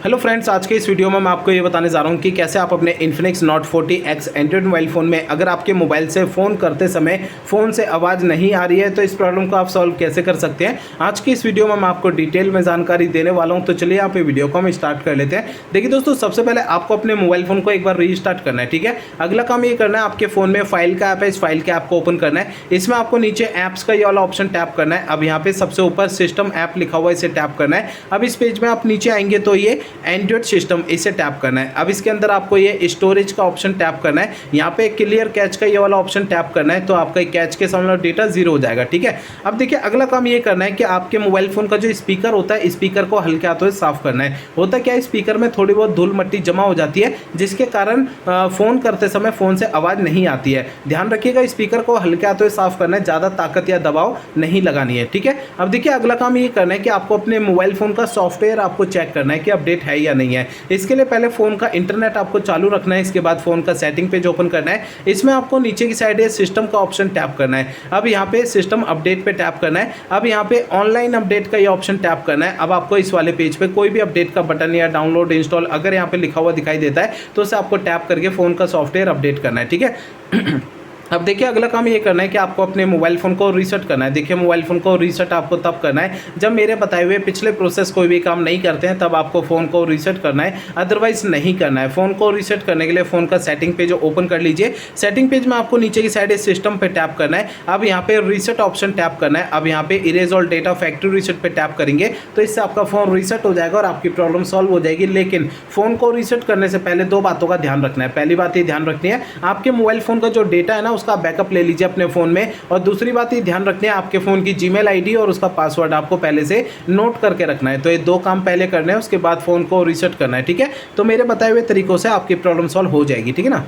Hello friends, आज के इस वीडियो में मैं आपको ये बताने जा रहा हूँ कि कैसे आप अपने Infinix Note 40X Android mobile phone में अगर आपके मोबाइल से फ़ोन करते समय फ़ोन से आवाज़ नहीं आ रही है तो इस प्रॉब्लम को आप सॉल्व कैसे कर सकते हैं। आज की इस वीडियो में मैं आपको डिटेल में जानकारी देने वाला हूँ। तो चलिए यहाँ पे वीडियो को हम स्टार्ट कर लेते हैं। देखिए दोस्तों, सबसे पहले आपको अपने मोबाइल फ़ोन को एक बार रीस्टार्ट करना है, ठीक है। अगला काम ये करना है, आपके फ़ोन में फाइल का ऐप है, इस फाइल के ऐप को ओपन करना है। इसमें आपको नीचे ऐप्स का ये वाला ऑप्शन टैप करना है। अब यहाँ पे सबसे ऊपर सिस्टम ऐप लिखा हुआ है, इसे टैप करना है। अब इस पेज में आप नीचे आएंगे तो ये एंड्रॉइड सिस्टम, इसे टैप करना है। अब इसके अंदर आपको ये स्टोरेज का ऑप्शन टैप करना है। यहाँ पे क्लियर कैच का ये वाला ऑप्शन टैप करना है, तो आपका कैच के सामने डेटा जीरो हो जाएगा, ठीक है। अब देखिए, अगला काम ये करना है कि आपके मोबाइल फोन का जो स्पीकर होता है, स्पीकर को हल्के हाथों से साफ करना है। होता क्या है, स्पीकर में थोड़ी बहुत धूल मट्टी जमा हो जाती है, जिसके कारण फोन करते समय फोन से आवाज नहीं आती है। ध्यान रखिएगा, स्पीकर को हल्के हाथों से साफ करना है, ज्यादा ताकत या दबाव नहीं लगानी है, ठीक है। अब देखिए, अगला काम ये करना है कि आपको अपने मोबाइल फोन का सॉफ्टवेयर आपको चेक करना है कि अपडेट है या नहीं है। इसके लिए पहले फोन का इंटरनेट आपको चालू रखना है। इसके बाद फोन का सेटिंग पेज ओपन करना है। इसमें आपको नीचे की साइड ये सिस्टम का ऑप्शन टैप करना है। अब यहाँ पे सिस्टम अपडेट पे टैप करना है। अब यहाँ पे ऑनलाइन अपडेट का ये ऑप्शन टैप करना है। अब आपको इस वाले पेज पे कोई भी अपडेट का बटन या डाउनलोड इंस्टॉल अगर यहाँ पे लिखा हुआ दिखाई देता है तो उसे आपको टैप करके फोन का सॉफ्टवेयर अपडेट करना है, ठीक है। अब देखिए, अगला काम ये करना है कि आपको अपने मोबाइल फ़ोन को रीसेट करना है। देखिए, मोबाइल फ़ोन को रीसेट आपको तब करना है जब मेरे बताए हुए पिछले प्रोसेस कोई भी काम नहीं करते हैं, तब आपको फ़ोन को रीसेट करना है, अदरवाइज़ नहीं करना है। फ़ोन को रीसेट करने के लिए फ़ोन का सेटिंग पेज ओपन कर लीजिए। सेटिंग पेज में आपको नीचे की साइड सिस्टम पे टैप करना है। अब यहाँ पे रीसेट ऑप्शन टैप करना है। अब यहाँ पे erase all data factory reset पे टैप करेंगे तो इससे आपका फ़ोन रीसेट हो जाएगा और आपकी प्रॉब्लम सॉल्व हो जाएगी। लेकिन फ़ोन को रीसेट करने से पहले दो बातों का ध्यान रखना है। पहली बात ये ध्यान रखनी है, आपके मोबाइल फ़ोन का जो डेटा है ना, उसका बैकअप ले लीजिए अपने फोन में। और दूसरी बात ये ध्यान रखनी है, आपके फोन की जीमेल आईडी और उसका पासवर्ड आपको पहले से नोट करके रखना है। तो ये दो काम पहले करने हैं, उसके बाद फोन को रीसेट करना है, ठीक है। तो मेरे बताए हुए तरीकों से आपकी प्रॉब्लम सॉल्व हो जाएगी, ठीक है ना।